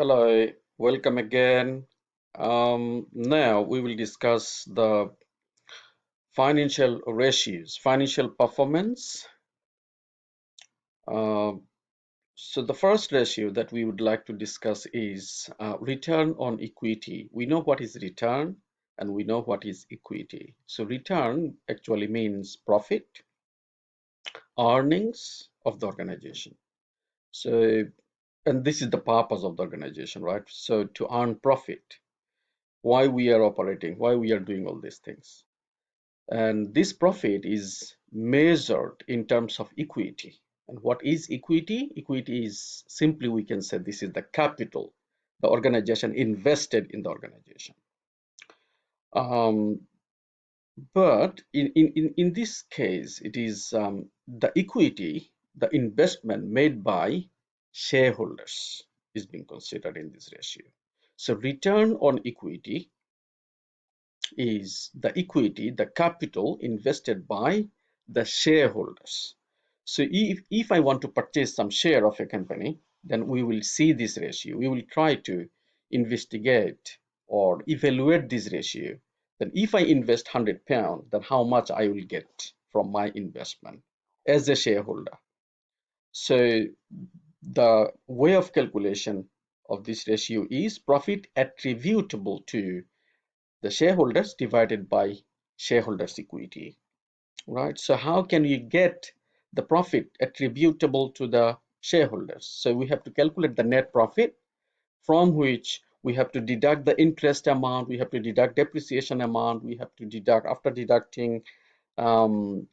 Hello, welcome again. Now we will discuss the financial ratios, financial performance. Uh, so the first ratio that we would like to discuss is return on equity. We know what is return and we know what is equity. So return actually means profit, earnings of the organization. So, and this is the purpose of the organization, right? So to earn profit, why we are operating, why we are doing all these things. And this profit is measured in terms of equity. And what is equity? Equity is simply, we can say, this is the capital the organization invested in the organization. Um, but in this case, it is the equity, the investment made by shareholders is being considered in this ratio. So return on equity is the equity, the capital invested by the shareholders. So if I want to purchase some share of a company, then we will see this ratio. We will try to investigate or evaluate this ratio. Then if I invest £100, then how much I will get from my investment as a shareholder. So the way of calculation of this ratio is profit attributable to the shareholders divided by shareholders equity, right? So how can you get the profit attributable to the shareholders? So we have to calculate the net profit, from which we have to deduct the interest amount, we have to deduct depreciation amount, we have to deduct after deducting um,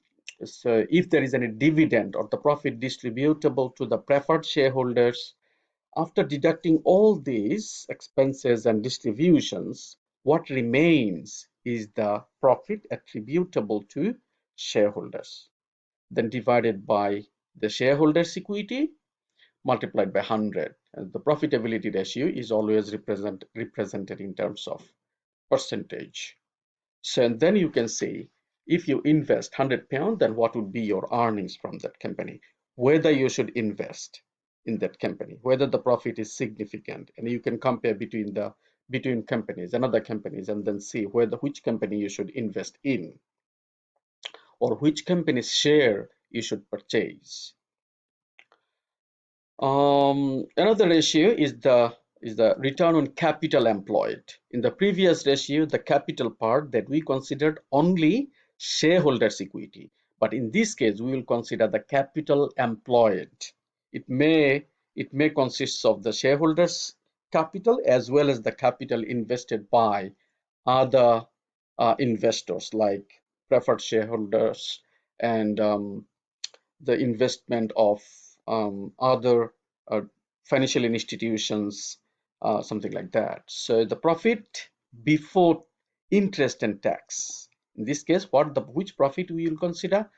so if there is any dividend or the profit distributable to the preferred shareholders. After deducting all these expenses and distributions, what remains is the profit attributable to shareholders, then divided by the shareholders' equity multiplied by 100. And the profitability ratio is always represented in terms of percentage. So and then you can see if you invest £100, then what would be your earnings from that company, whether you should invest in that company, whether the profit is significant, and you can compare between companies and other companies, and then see which company you should invest in or which company's share you should purchase. Another ratio is the return on capital employed. In the previous ratio, the capital part that we considered only shareholders' equity. But in this case, we will consider the capital employed. It may consist of the shareholders' capital as well as the capital invested by other investors like preferred shareholders and the investment of other uh, financial institutions, something like that. So the profit before interest and tax. In this case, which profit we will consider?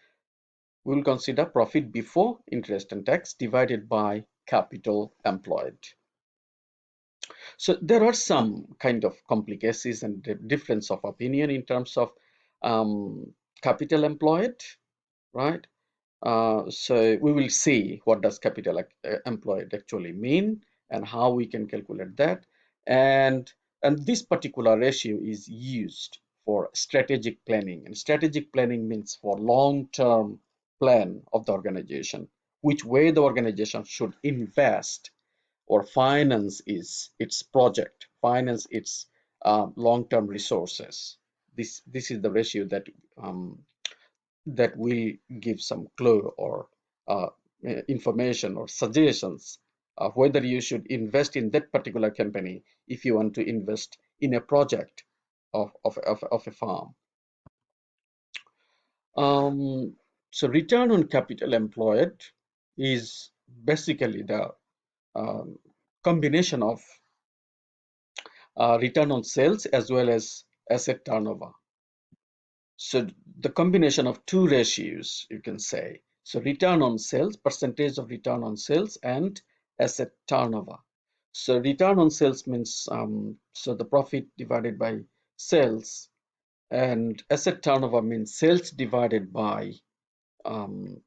We will consider profit before interest and tax divided by capital employed. So there are some kind of complications and difference of opinion in terms of capital employed, right? So we will see what does capital employed actually mean and how we can calculate that. And this particular ratio is used for strategic planning. And strategic planning means for long-term plan of the organization, which way the organization should invest or finance its project, finance its long-term resources. This is the ratio that will give some clue or information or suggestions of whether you should invest in that particular company if you want to invest in a project of a farm. Um, so return on capital employed is basically the um, combination of return on sales as well as asset turnover. So the combination of two ratios, you can say. So return on sales, percentage of return on sales, and asset turnover. So return on sales means so the profit divided by sales, and asset turnover means sales divided by um,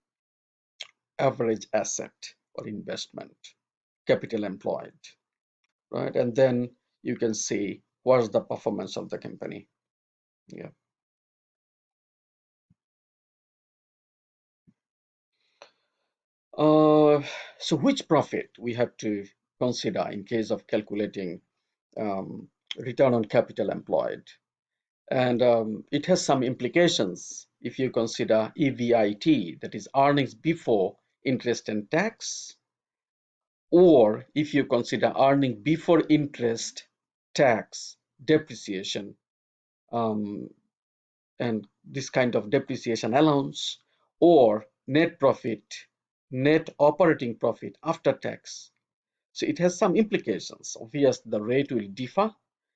average asset or investment, capital employed. right? And then you can see what's the performance of the company. Yeah. So which profit we have to consider in case of calculating um, return on capital employed? And it has some implications if you consider EBIT, that is earnings before interest and tax, or if you consider earning before interest, tax, depreciation, um, and this kind of depreciation allowance, or net profit, net operating profit after tax. So it has some implications. Obviously, the rate will differ,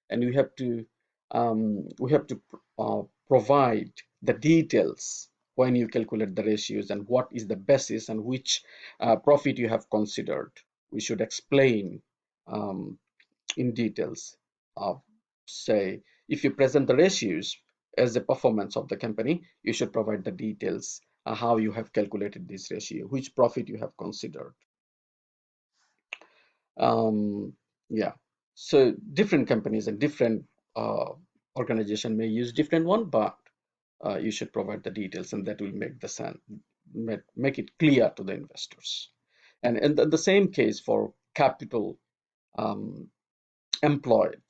and we have to provide the details when you calculate the ratios and what is the basis and which profit you have considered. We should explain um, in details. Say, if you present the ratios as a performance of the company, you should provide the details how you have calculated this ratio, which profit you have considered. Um, yeah, so different companies and different uh, organization may use different one, but you should provide the details, and that will make the make it clear to the investors. And the same case for capital um, employed,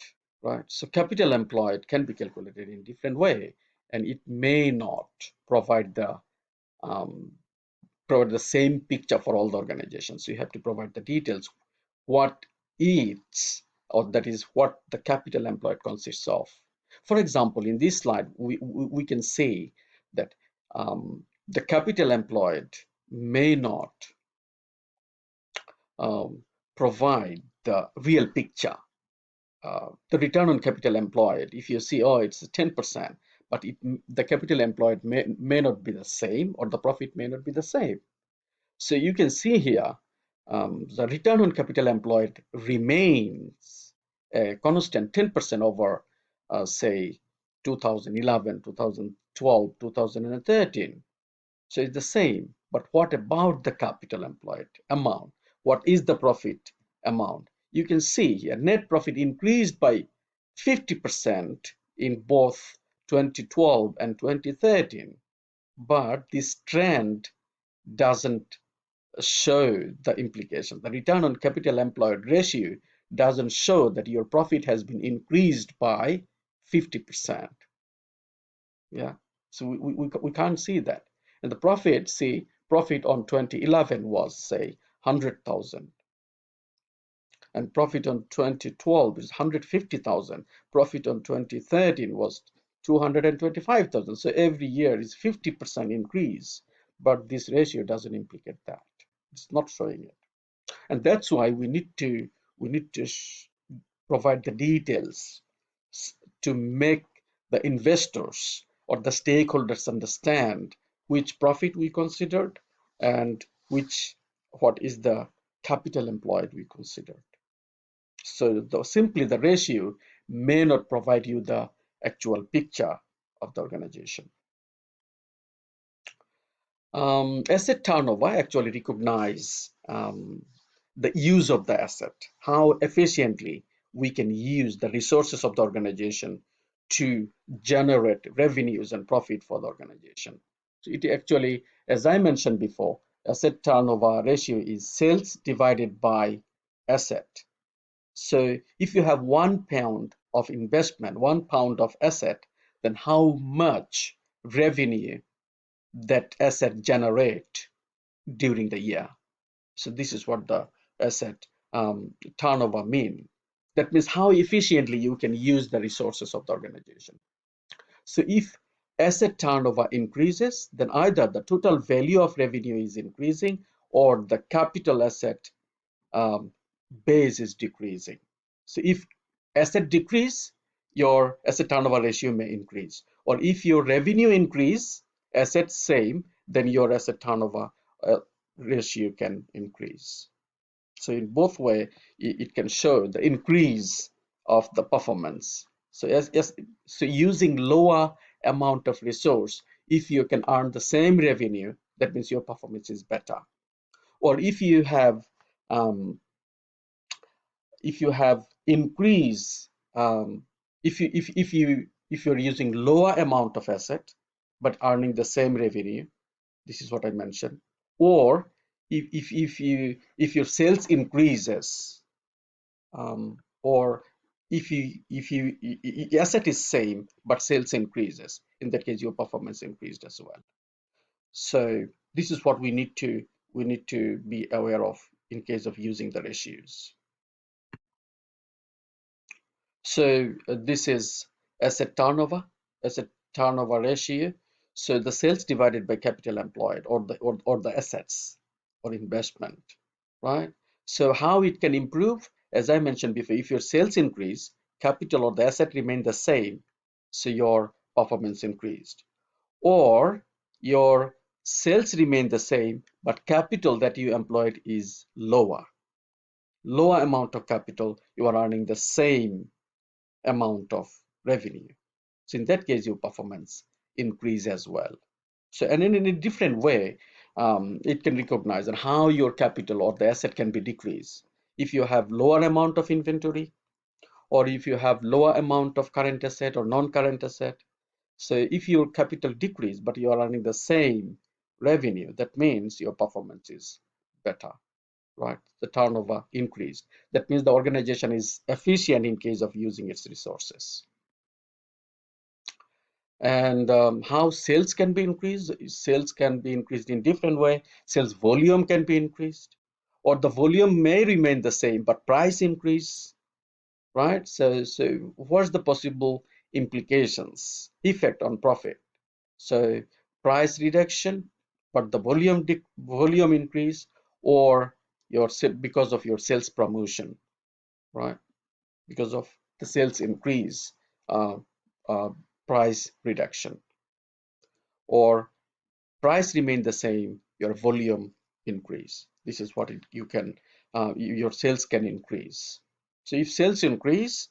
right? So capital employed can be calculated in different way, and it may not provide um, the same picture for all the organizations. So you have to provide the details what is, or that is what the capital employed consists of. For example, in this slide, we can say that the capital employed may not um, provide the real picture. The return on capital employed, if you see, oh, it's 10%, but the capital employed may not be the same, or the profit may not be the same. So you can see here, the return on capital employed remains a constant 10% over, say, 2011, 2012, 2013. So it's the same. But what about the capital employed amount? What is the profit amount? You can see here, net profit increased by 50% in both 2012 and 2013. But this trend doesn't show the implication. The return on capital employed ratio doesn't show that your profit has been increased by 50%. Yeah, so we can't see that. And the profit, see, profit on 2011 was, say, 100,000. And profit on 2012 is 150,000. Profit on 2013 was 225,000. So every year is 50% increase. But this ratio doesn't implicate that. It's not showing it. And that's why we need to provide the details to make the investors or the stakeholders understand which profit we considered and what is the capital employed we considered. So simply the ratio may not provide you the actual picture of the organization. Asset turnover actually recognize the use of the asset, how efficiently we can use the resources of the organization to generate revenues and profit for the organization. So it actually, as I mentioned before, asset turnover ratio is sales divided by asset. So if you have £1 of investment, £1 of asset, then how much revenue that asset generate during the year? So this is what the asset turnover mean. That means how efficiently you can use the resources of the organization. So if asset turnover increases, then either the total value of revenue is increasing or the capital asset um, base is decreasing. So if asset decrease, your asset turnover ratio may increase. Or if your revenue increase, asset same, then your asset turnover ratio can increase. So in both way, it can show the increase of the performance. So so using lower amount of resource, if you can earn the same revenue, that means your performance is better. Or if you have if you have increase, if you're using lower amount of asset but earning the same revenue, this is what I mentioned. Or if your sales increases, or if asset is same but sales increases, in that case your performance increased as well. So this is what we need to be aware of in case of using the ratios. So this is asset turnover, asset turnover ratio. So the sales divided by capital employed, or the assets or investment, right? So how it can improve, as I mentioned before, if your sales increase, capital or the asset remain the same, so your performance increased. Or your sales remain the same, but capital that you employed is lower amount of capital, you are earning the same amount of revenue. So in that case, your performance increase as well. So, and in a different way, it can recognize and how your capital or the asset can be decreased. If you have lower amount of inventory, or if you have lower amount of current asset or non-current asset. So if your capital decrease, but you are earning the same revenue, that means your performance is better, right? The turnover increased. That means the organization is efficient in case of using its resources. And how sales can be increased? Sales can be increased in different way. Sales volume can be increased, or the volume may remain the same, but price increase, right? So what's the possible implications, effect on profit? So price reduction, but the volume increase, or because of your sales promotion, right? Because of the sales increase, uh, uh, price reduction, or price remain the same, your volume increase. This is what you can, your sales can increase. So if sales increase,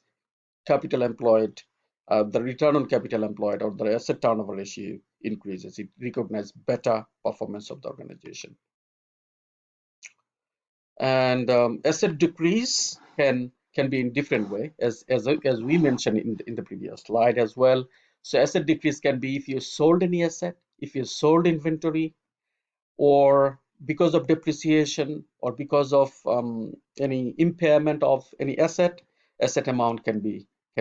capital employed, the return on capital employed or the asset turnover ratio increases. It recognizes better performance of the organization. And asset decrease can be in different way, as we mentioned in the previous slide as well. So asset decrease can be if you sold any asset, if you sold inventory, or because of depreciation, or because of any impairment of any asset amount can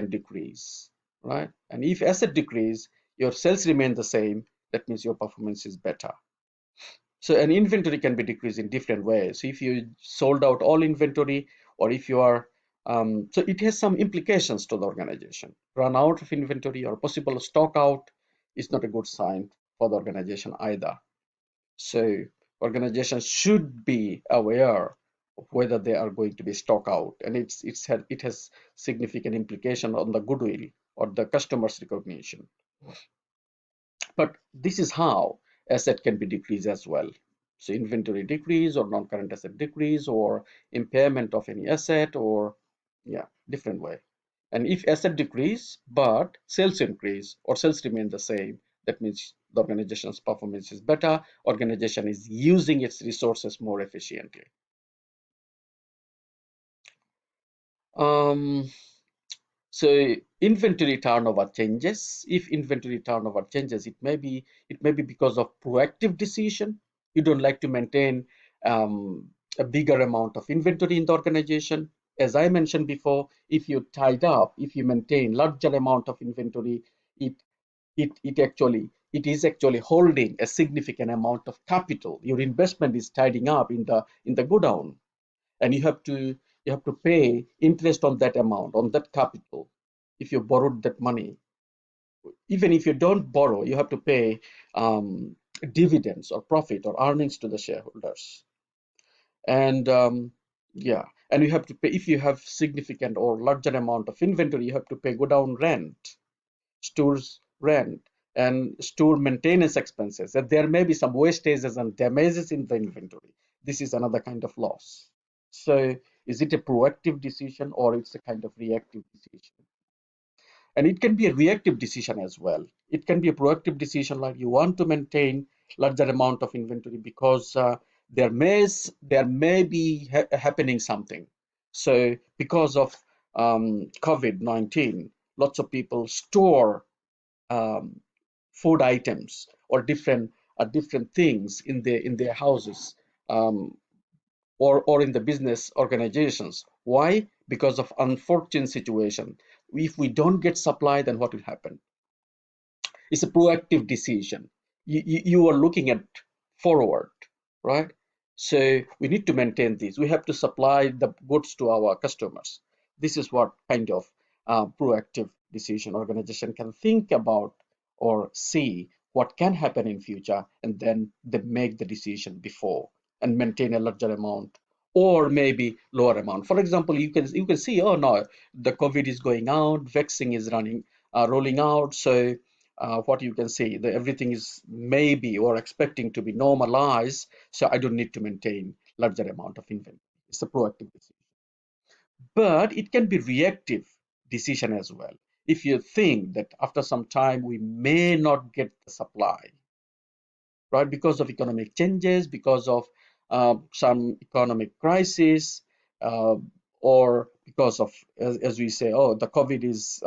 decrease, right? And if asset decrease, your sales remain the same, that means your performance is better. So an inventory can be decreased in different ways. So if you sold out all inventory, or if you are so it has some implications to the organization. Run out of inventory or possible stock out is not a good sign for the organization either. So organizations should be aware of whether they are going to be stock out, and it has significant implication on the goodwill or the customer's recognition. But this is how asset can be decreased as well. So inventory decrease, or non-current asset decrease, or impairment of any asset, or yeah, different way. And if asset decrease but sales increase, or sales remain the same, that means the organization's performance is better, organization is using its resources more efficiently. Um, So inventory turnover changes. If inventory turnover changes, it may be because of proactive decision. You don't like to maintain a bigger amount of inventory in the organization. As I mentioned before, if you maintain larger amount of inventory, it it is actually holding a significant amount of capital. Your investment is tidying up in the godown, and you have to pay interest on that amount, on that capital. If you borrowed that money, even if you don't borrow, you have to pay dividends or profit or earnings to the shareholders. And yeah, and you have to pay, if you have significant or larger amount of inventory, you have to pay go down rent, stores rent, and store maintenance expenses. And there may be some wastages and damages in the inventory. This is another kind of loss. So is it a proactive decision, or it's a kind of reactive decision? And it can be a reactive decision as well. It can be a proactive decision, like you want to maintain larger amount of inventory because there may be happening something. So because of COVID-19, lots of people store um, food items or different things in their houses, um, or in the business organizations. Why? Because of unfortunate situation. If we don't get supply, then what will happen? It's a proactive decision. You are looking at forward, right? So we need to maintain this. We have to supply the goods to our customers. This is what kind of proactive decision organization can think about or see what can happen in future, and then they make the decision before and maintain a larger amount or maybe lower amount. For example, you can see, oh no, the COVID is going out, vaccine is rolling out, so what you can say, that everything is maybe or expecting to be normalized, so I don't need to maintain larger amount of inventory. It's a proactive decision. But it can be reactive decision as well. If you think that after some time we may not get the supply, right, because of economic changes, because of some economic crisis, uh, or because of, as we say, oh, the COVID is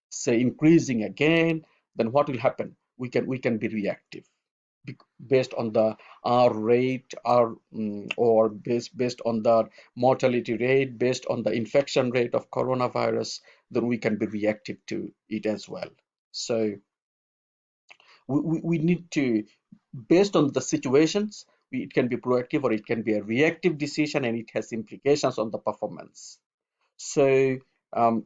say increasing again, then what will happen? We can be reactive based on the R rate, or based on the mortality rate, based on the infection rate of coronavirus, then we can be reactive to it as well. So we need to, based on the situations, it can be proactive or it can be a reactive decision, and it has implications on the performance. So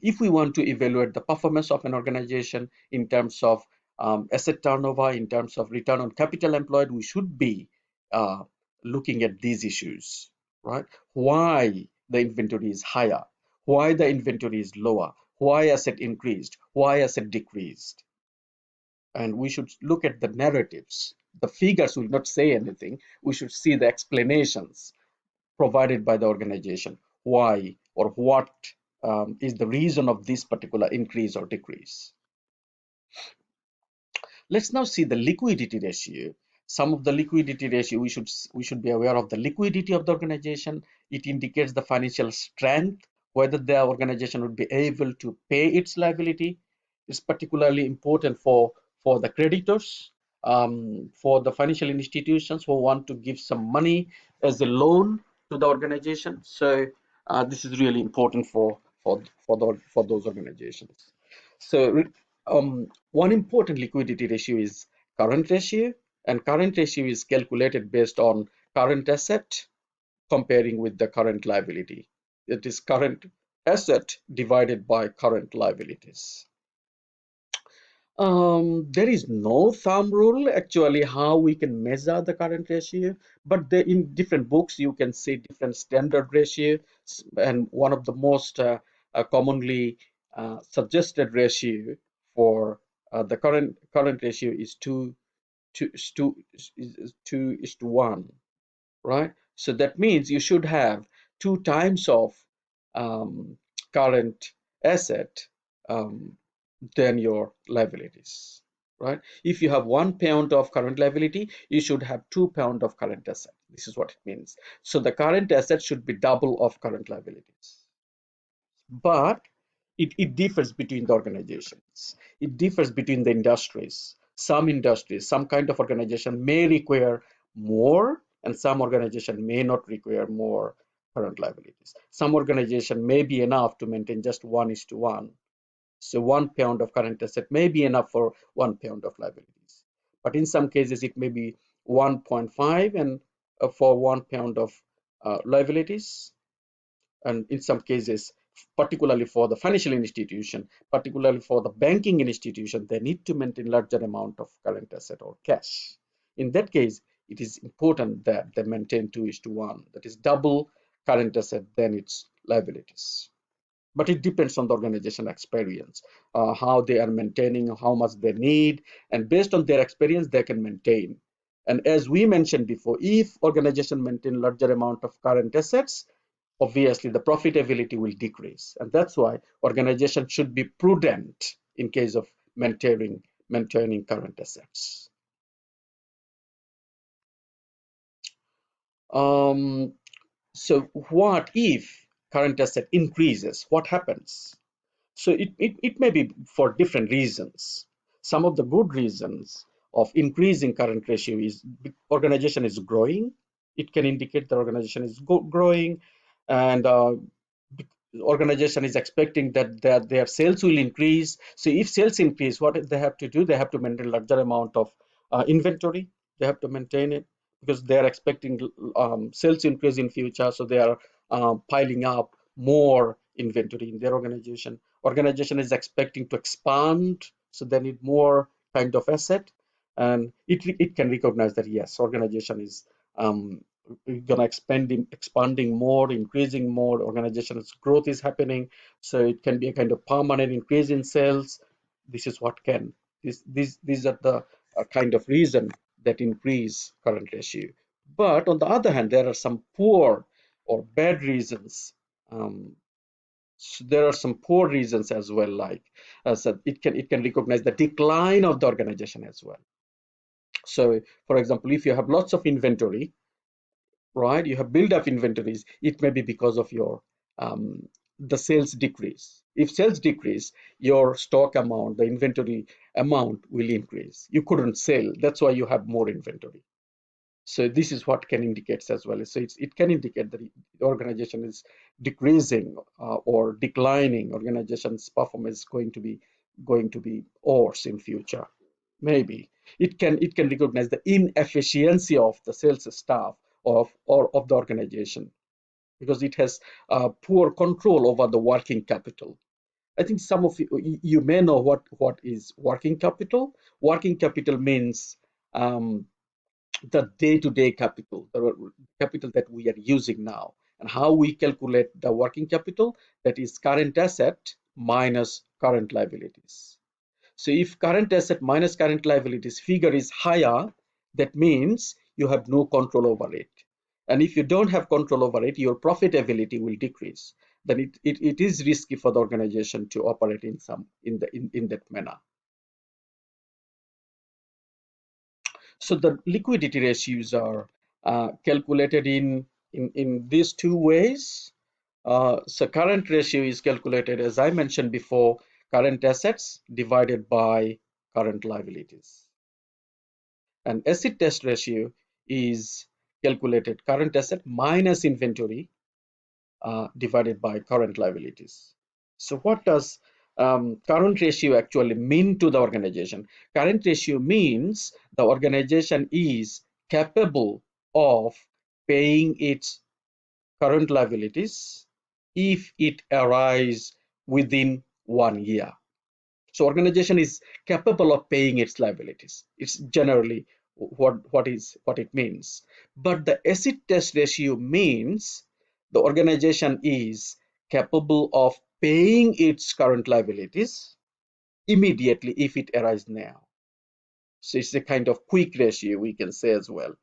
if we want to evaluate the performance of an organization in terms of asset turnover, in terms of return on capital employed, we should be uh, looking at these issues, right? Why the inventory is higher, why the inventory is lower, why asset increased, why asset decreased. And we should look at the narratives. The figures will not say anything. We should see the explanations provided by the organization. Why or what is the reason of this particular increase or decrease? Let's now see the liquidity ratio. Some of the liquidity ratio, we should be aware of the liquidity of the organization. It indicates the financial strength, whether the organization would be able to pay its liability. It's particularly important for the creditors, for the financial institutions who want to give some money as a loan to the organization. So this is really important for those organizations. So one important liquidity ratio is current ratio, and current ratio is calculated based on current asset comparing with the current liability. It is current asset divided by current liabilities. There is no thumb rule actually how we can measure the current ratio, but in different books you can see different standard ratio, and one of the most commonly suggested ratio for the current ratio is 2:1, right? So that means you should have 2 times of um, current asset um, than your liabilities, right? If you have 1 pound of current liability, you should have 2 pound of current asset. This is what it means. So the current asset should be double of current liabilities. But it differs between the organizations. It differs between the industries. Some industries, some kind of organization may require more, and some organization may not require more current liabilities. Some organization may be enough to maintain just 1:1. So 1 pound of current asset may be enough for 1 pound of liabilities. But in some cases, it may be 1.5 and for 1 pound of liabilities. And in some cases, particularly for the financial institution, particularly for the banking institution, they need to maintain larger amount of current asset or cash. In that case, it is important that they maintain 2:1, that is double current asset than its liabilities. But it depends on the organization experience, how they are maintaining, how much they need, and based on their experience, they can maintain. And as we mentioned before, if organization maintain larger amount of current assets, obviously the profitability will decrease, and that's why organization should be prudent in case of maintaining current assets. Um, so what if current asset increases, what happens? So it may be for different reasons. Some of the good reasons of increasing current ratio is organization is growing. It can indicate the organization is growing, and organization is expecting that their sales will increase. So if sales increase, what they have to do? They have to maintain larger amount of inventory. They have to maintain it because they are expecting sales increase in future. So they are piling up more inventory in their organization. Organization is expecting to expand, so they need more kind of asset, and it can recognize that yes, organization is um, gonna expanding more, increasing more, organization's growth is happening. So it can be a kind of permanent increase in sales. This is what can these are the kind of reason that increase current ratio. But on the other hand, there are some poor or bad reasons. So there are some poor reasons as well, like so it can recognize the decline of the organization as well. So for example, if you have lots of inventory, right? You have built up inventories. It may be because of your the sales decrease. If sales decrease, your stock amount, the inventory amount will increase. You couldn't sell. That's why you have more inventory. So this is what can indicates as well. So it can indicate that the organization is decreasing or declining. Organization's performance is going to be worse in future. Maybe it can recognize the inefficiency of the sales staff of the organization because it has poor control over the working capital. I think some of you may know what is working capital. Working capital means the day-to-day capital, the capital that we are using now, and how we calculate the working capital. That is current asset minus current liabilities. So if current asset minus current liabilities figure is higher, that means you have no control over it. And if you don't have control over it, your profitability will decrease. Then it is risky for the organization to operate in that manner. So the liquidity ratios are calculated in these two ways. So current ratio is calculated, as I mentioned before, current assets divided by current liabilities. And acid test ratio is calculated current asset minus inventory divided by current liabilities. So what does current ratio actually mean to the organization? Current ratio means the organization is capable of paying its current liabilities if it arises within 1 year. So organization is capable of paying its liabilities. It's generally what it means. But the acid test ratio means the organization is capable of paying its current liabilities immediately if it arises now. So it's a kind of quick ratio, we can say as well.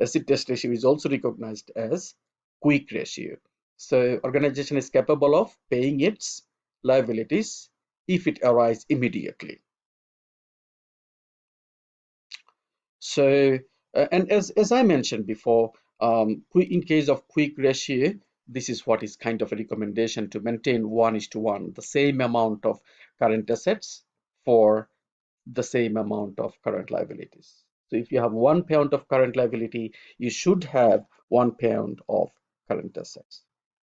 Acid test ratio is also recognized as quick ratio. So organization is capable of paying its liabilities if it arises immediately. So, and as I mentioned before, in case of quick ratio, this is what is kind of a recommendation to maintain 1:1, the same amount of current assets for the same amount of current liabilities. So if you have £1 of current liability, you should have £1 of current assets.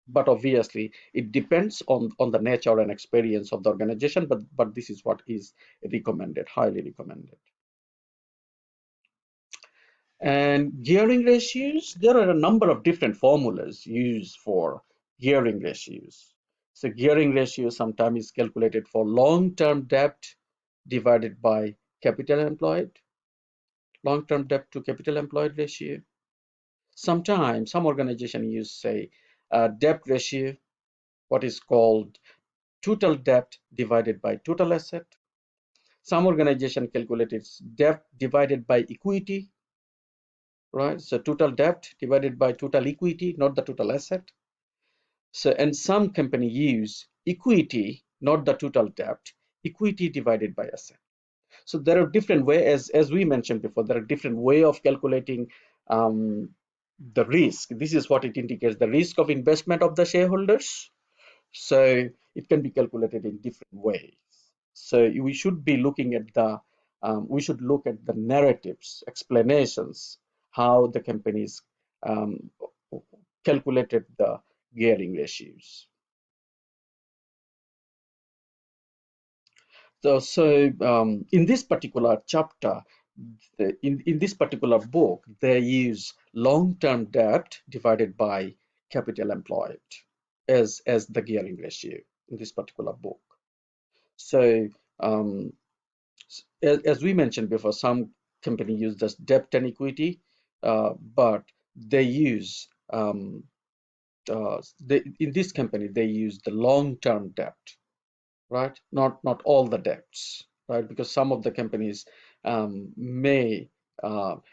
But obviously, it depends on the nature and experience of the organization, but this is what is recommended, highly recommended. And gearing ratios, there are a number of different formulas used for gearing ratios. So gearing ratio sometimes is calculated for long-term debt divided by capital employed, long-term debt to capital employed ratio. Sometimes some organization use say debt ratio, what is called total debt divided by total asset. Some organization calculate its debt divided by equity, right? So total debt divided by total equity, not the total asset. So, and some company use equity, not the total debt, equity divided by asset. So there are different ways, as we mentioned before, there are different way of calculating the risk. This is what it indicates, the risk of investment of the shareholders. So it can be calculated in different ways. So we should be looking at we should look at the narratives, explanations, how the companies um, calculated the gearing ratios. So in this particular chapter, in this particular book, they use long-term debt divided by capital employed as the gearing ratio in this particular book. So um, as we mentioned before, some company use just debt and equity, but they use in this company they use the long-term debt, right? Not all the debts, right? Because some of the companies may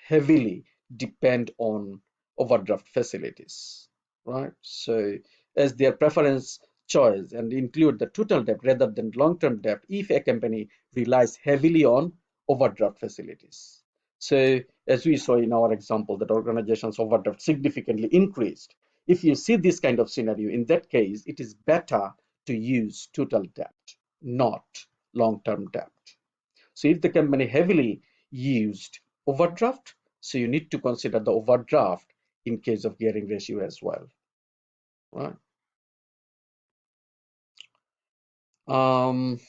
heavily depend on overdraft facilities, right? So as their preference choice and include the total debt rather than long-term debt if a company relies heavily on overdraft facilities. So as we saw in our example that organizations overdraft significantly increased. If you see this kind of scenario, in that case, it is better to use total debt, not long-term debt. So if the company heavily used overdraft, so you need to consider the overdraft in case of gearing ratio as well, right? Um,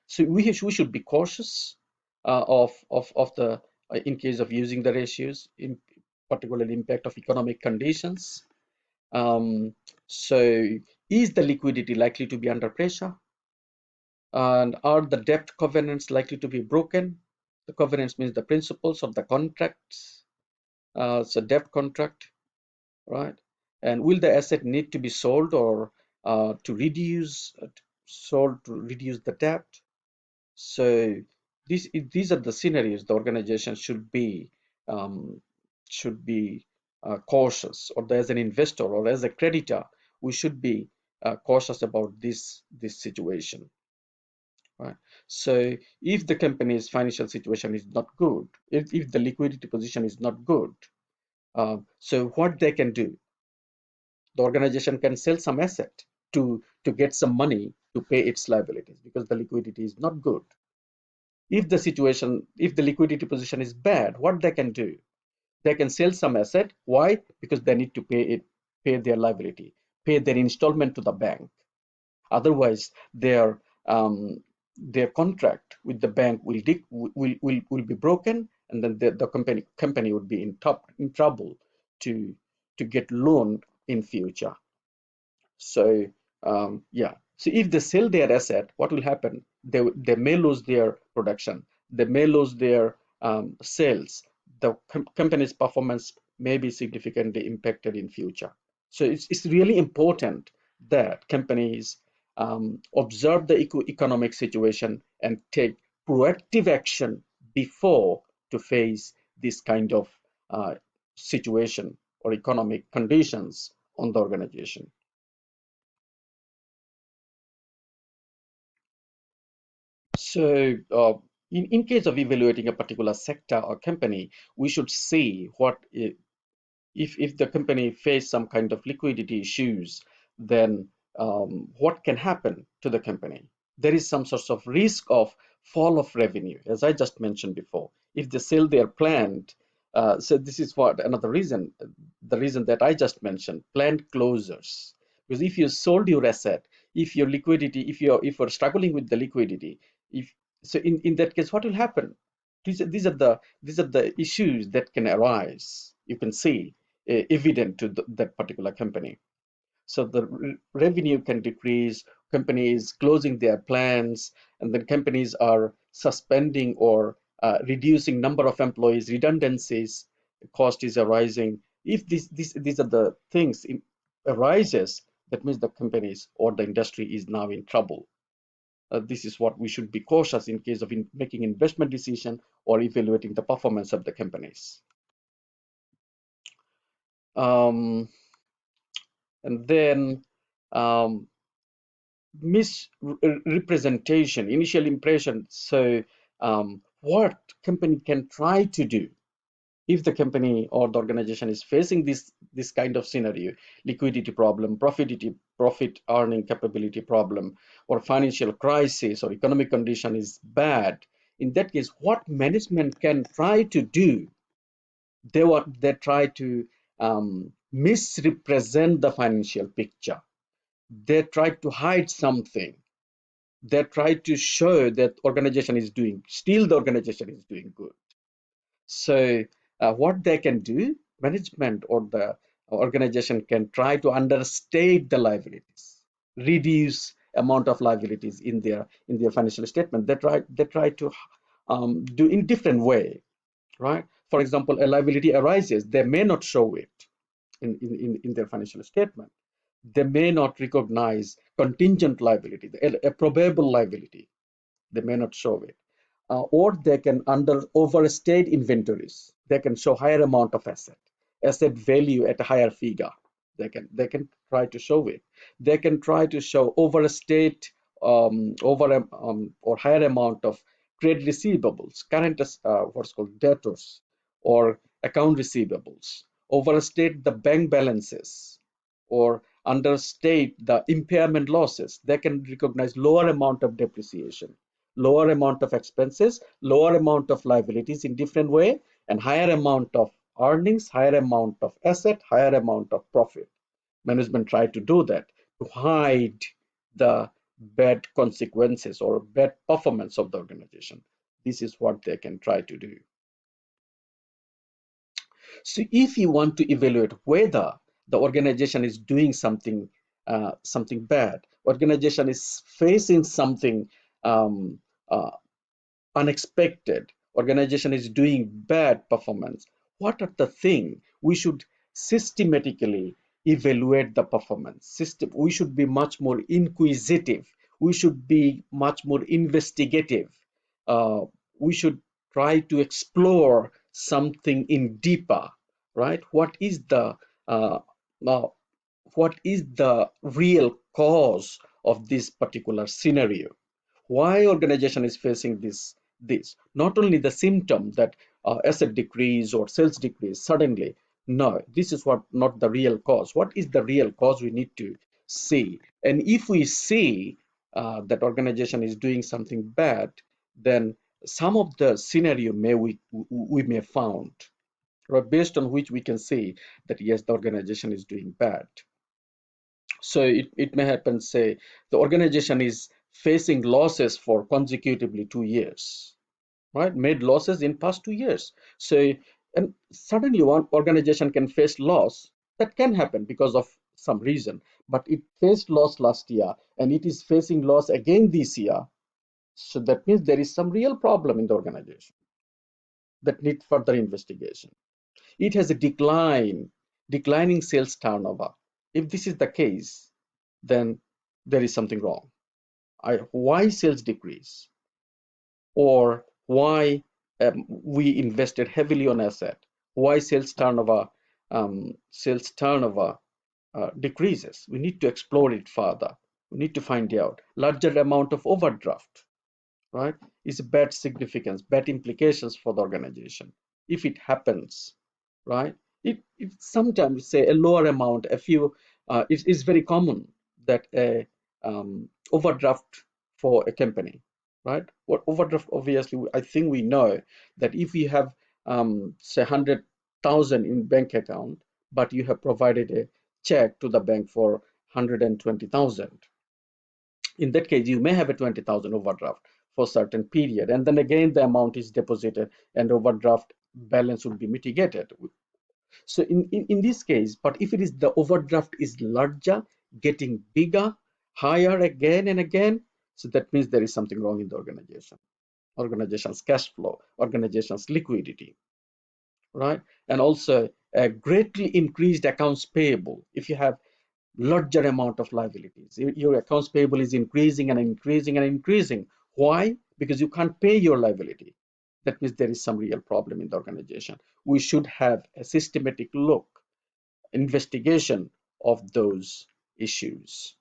so we should be cautious of the in case of using the ratios, in particularly impact of economic conditions. Um, so is the liquidity likely to be under pressure? And are the debt covenants likely to be broken? The covenants means the principles of the contracts. It's a debt contract, right? And will the asset need to be sold or to reduce sold to reduce the debt? So these are the scenarios the organization um, should be cautious, or as an investor or as a creditor, we should be cautious about this situation. Right. So if the company's financial situation is not good, if the liquidity position is not good, so what they can do, the organization can sell some asset to get some money to pay its liabilities because the liquidity is not good. If the liquidity position is bad, what they can do? They can sell some asset. Why? Because they need to pay their liability, pay their installment to the bank. Otherwise, their contract with the bank will be broken, and then the company would be in trouble to get loan in future. So yeah, so if they sell their asset, what will happen? They may lose their production, they may lose their sales. The company's performance may be significantly impacted in future. So it's really important that companies observe the economic situation and take proactive action before to face this kind of uh, situation or economic conditions on the organization. So, in case of evaluating a particular sector or company, we should see if the company face some kind of liquidity issues, then what can happen to the company? There is some sort of risk of fall of revenue, as I just mentioned before. If they sell their plant, so this is what another reason, the reason that I just mentioned, plant closures. Because if you sold your asset, if your liquidity, if you're struggling with the liquidity, if so in that case, what will happen? These are the issues that can arise. You can see evident to that particular company. So the revenue can decrease, companies closing their plants, and then companies are suspending or reducing number of employees, redundancies, cost is arising. If these are the things arises, that means the companies or the industry is now in trouble. This is what we should be cautious in case of making investment decision or evaluating the performance of the companies. And then um, misrepresentation, initial impression. So what company can try to do If the company or the organization is facing this kind of scenario, liquidity problem, profit earning capability problem, or financial crisis or economic condition is bad, in that case, what management can try to do, they try to misrepresent the financial picture. They try to hide something. They try to show that organization is doing, still the organization is doing good. So what they can do, management or the organization can try to understate the liabilities, reduce amount of liabilities in their financial statement. They try to do in different way, right? For example, a liability arises, they may not show it in their financial statement. They may not recognize contingent liability, a probable liability. They may not show it. Or they can overstate inventories. They can show higher amount of asset value at a higher figure. They can try to show it. They can try to show overstate or higher amount of trade receivables, current what's called debtors or account receivables, overstate the bank balances, or understate the impairment losses. They can recognize lower amount of depreciation, lower amount of expenses, lower amount of liabilities in different way, and higher amount of earnings, higher amount of asset, higher amount of profit. Management try to do that to hide the bad consequences or bad performance of the organization. This is what they can try to do. So if you want to evaluate whether the organization is doing something bad, organization is facing something um, uh, unexpected, organization is doing bad performance, what are the things we should systematically evaluate the performance system? We should be much more inquisitive, we should be much more investigative, uh, we should try to explore something in deeper, right? Uh, uh, what is the real cause of this particular scenario? Why organization is facing this not only the symptom that asset decrease or sales decrease suddenly. No, this is what not the real cause. What is the real cause? We need to see. And if we see that organization is doing something bad, then some of the scenario we may found, right, based on which we can say that yes, the organization is doing bad. So it may happen, say, the organization is facing losses for consecutively 2 years, right? Made losses in past 2 years. So, and suddenly one organization can face loss. That can happen because of some reason, but it faced loss last year and it is facing loss again this year. So that means there is some real problem in the organization that need further investigation. It has a declining sales turnover. If this is the case, then there is something wrong. Why sales decrease, or why we invested heavily on asset? Why sales turnover decreases? We need to explore it further. We need to find out. Larger amount of overdraft, right, is a bad significance, bad implications for the organization. If it happens, right, it sometimes say a lower amount, a few, it is very common that a overdraft for a company, right? What overdraft? Obviously, I think we know that if you have say 100,000 in bank account, but you have provided a check to the bank for 120,000, in that case you may have a 20,000 overdraft for certain period, and then again the amount is deposited and overdraft balance will be mitigated. So in this case, but if it is the overdraft is larger, getting bigger, higher again and again, so that means there is something wrong in the organization's cash flow, organization's liquidity, right? And also a greatly increased accounts payable. If you have larger amount of liabilities, your accounts payable is increasing and increasing and increasing. Why? Because you can't pay your liability. That means there is some real problem in the organization. We should have a systematic look, investigation of those issues.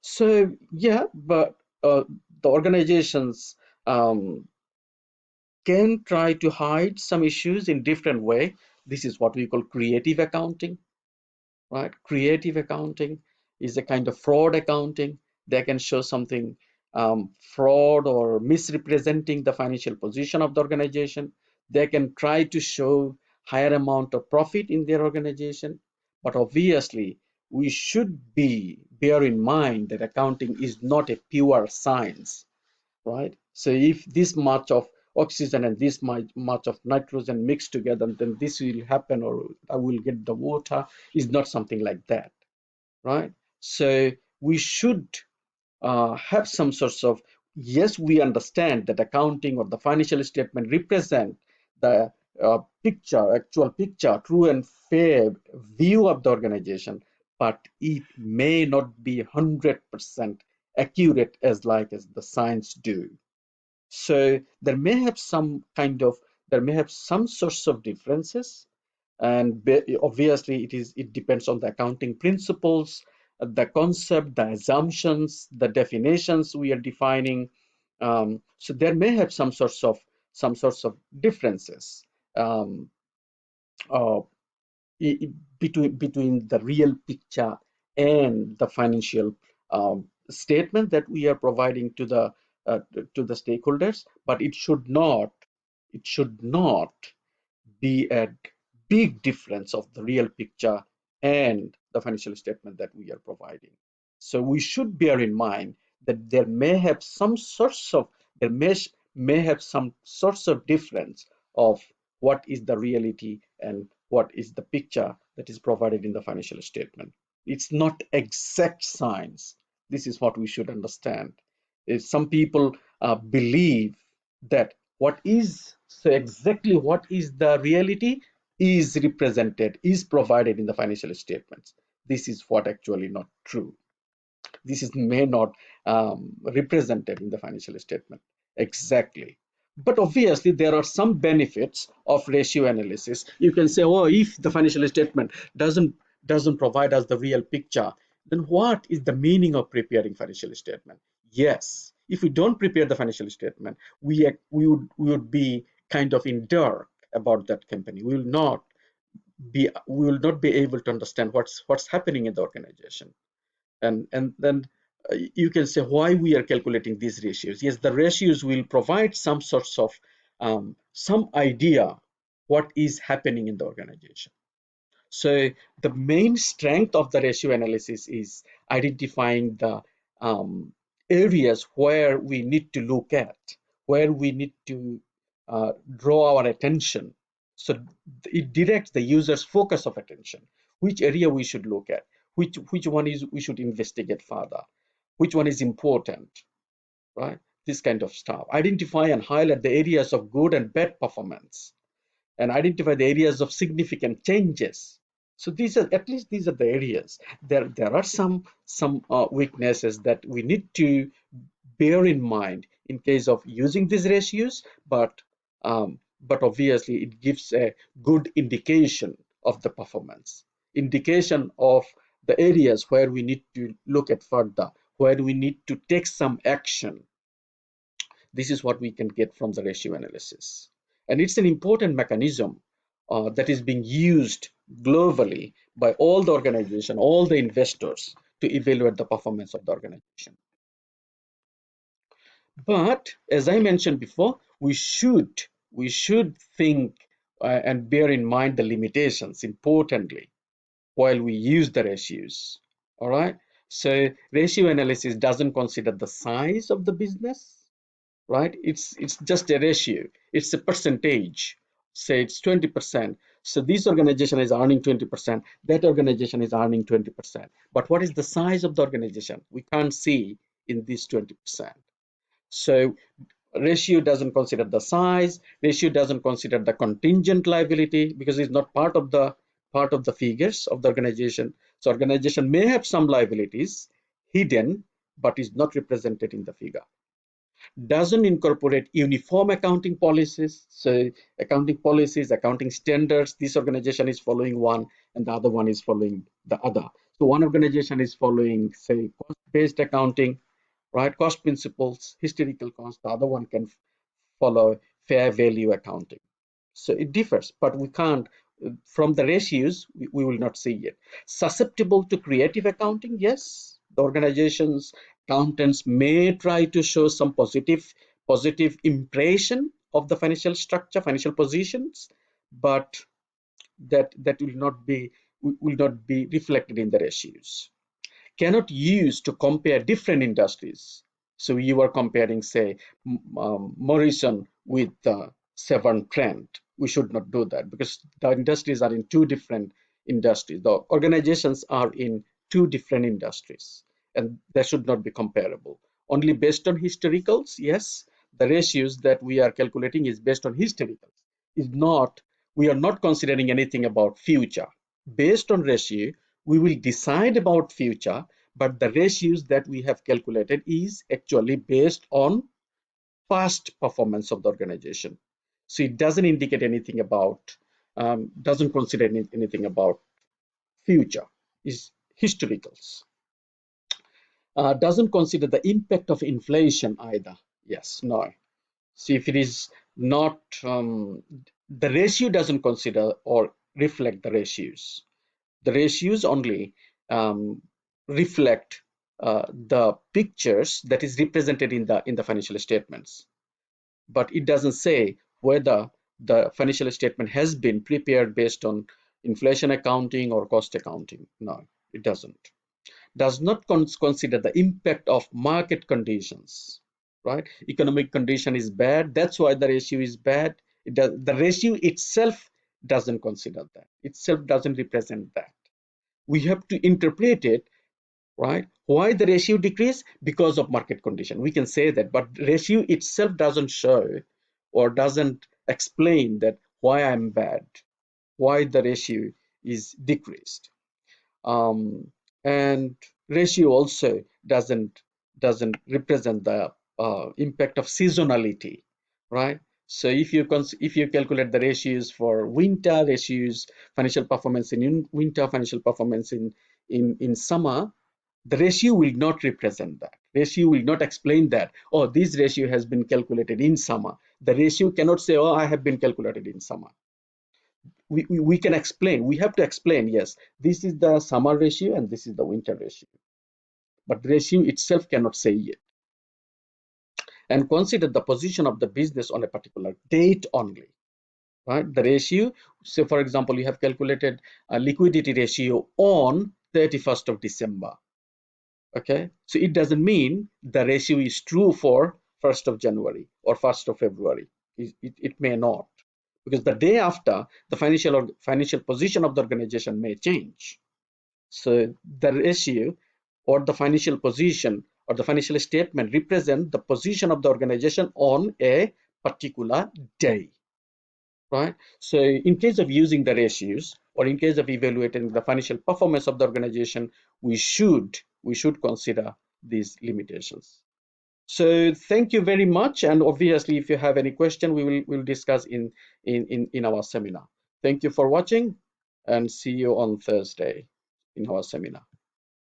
So yeah, but the organizations um, can try to hide some issues in different way. This is what we call creative accounting, right? Creative accounting is a kind of fraud accounting. They can show something fraud or misrepresenting the financial position of the organization. They can try to show higher amount of profit in their organization. But obviously, we should be bear in mind that accounting is not a pure science, right? So if this much of oxygen and this much of nitrogen mixed together, then this will happen, or I will get the water, is not something like that, right? So we should have some sorts of, yes, we understand that accounting or the financial statement represent the actual picture, true and fair view of the organization, but it may not be 100% accurate as the science do. So there may have some sorts of differences, and obviously it depends on the accounting principles, the concept, the assumptions, the definitions we are defining. So there may have some sorts of differences um, uh, between the real picture and the financial statement that we are providing to the stakeholders, but it should not be a big difference of the real picture and the financial statement that we are providing. So we should bear in mind that there may have some sorts of difference of what is the reality and what is the picture that is provided in the financial statement. It's not exact science. This is what we should understand. If some people believe that exactly what is the reality is represented, is provided in the financial statements. This is what actually not true. This is may not represented in the financial statement exactly. But obviously, there are some benefits of ratio analysis. You can say, oh, if the financial statement doesn't provide us the real picture, then what is the meaning of preparing financial statement? Yes, if we don't prepare the financial statement, we would be kind of in dark about that company. We will not be able to understand what's happening in the organization. And then you can say why we are calculating these ratios. Yes, the ratios will provide some sorts of some idea what is happening in the organization. So the main strength of the ratio analysis is identifying the um, areas where we need to look at, where we need to draw our attention. So it directs the user's focus of attention, which area we should look at, which one is we should investigate further, which one is important, right? This kind of stuff. Identify and highlight the areas of good and bad performance, and identify the areas of significant changes. So these are the areas. There are some weaknesses that we need to bear in mind in case of using these ratios, but obviously it gives a good indication of the performance, indication of the areas where we need to look at further, where we need to take some action. This is what we can get from the ratio analysis. And it's an important mechanism that is being used globally by all the organization, all the investors to evaluate the performance of the organization. But as I mentioned before, we should think and bear in mind the limitations importantly while we use the ratios. All right. So ratio analysis doesn't consider the size of the business, right? It's just a ratio. It's a percentage. Say it's 20%. So this organization is earning 20%. That organization is earning 20%. But what is the size of the organization? We can't see in this 20%. So ratio doesn't consider the size. Ratio doesn't consider the contingent liability because it's not part of the figures of the organization. So organization may have some liabilities hidden, but is not represented in the figure. Doesn't incorporate uniform accounting policies. So accounting policies, accounting standards, this organization is following one and the other one is following the other. So one organization is following, say, cost-based accounting, right? Cost principles, historical cost. The other one can follow fair value accounting. So it differs, but we can't, from the ratios, we will not see it. Susceptible to creative accounting, yes. The organization's accountants may try to show some positive impression of the financial structure, financial positions, but that will not be reflected in the ratios. Cannot use to compare different industries. So you are comparing, say, Morrison with Severn Trent. We should not do that because the industries are in two different industries. The organizations are in two different industries, and they should not be comparable. Only based on historicals, yes, the ratios that we are calculating is based on historicals. Is not We are not considering anything about future. Based on ratio, we will decide about future, but the ratios that we have calculated is actually based on past performance of the organization. So it doesn't indicate anything about, doesn't consider anything about future, is historicals. Doesn't consider the impact of inflation either. Yes, no. See, if it is not, the ratio doesn't consider or reflect the ratios. The ratios only reflect the pictures that is represented in the financial statements, but it doesn't say whether the financial statement has been prepared based on inflation accounting or cost accounting. No, it doesn't. Does not consider the impact of market conditions, right? Economic condition is bad, that's why the ratio is bad. The ratio itself doesn't consider that, itself doesn't represent that. We have to interpret it, right? Why the ratio decrease? Because of market condition. We can say that, but ratio itself doesn't show or doesn't explain that why I'm bad, why the ratio is decreased. And ratio also doesn't represent the impact of seasonality, right? So if you calculate the ratios for winter, ratios financial performance in winter, financial performance in summer, the ratio will not represent that. Ratio will not explain that, oh, this ratio has been calculated in summer. The ratio cannot say, oh, I have been calculated in summer. We can explain, we have to explain, yes, this is the summer ratio and this is the winter ratio, but the ratio itself cannot say it. And consider the position of the business on a particular date only, right? The ratio, say for example, you have calculated a liquidity ratio on 31st of December. Okay, so it doesn't mean the ratio is true for 1st of January or 1st of February. It may not, because the day after, the financial position of the organization may change. So the ratio or the financial position or the financial statement represent the position of the organization on a particular day, right? So in case of using the ratios or in case of evaluating the financial performance of the organization, we should consider these limitations. So thank you very much, and obviously if you have any question, we'll discuss in our seminar. Thank you for watching, and see you on Thursday in our seminar.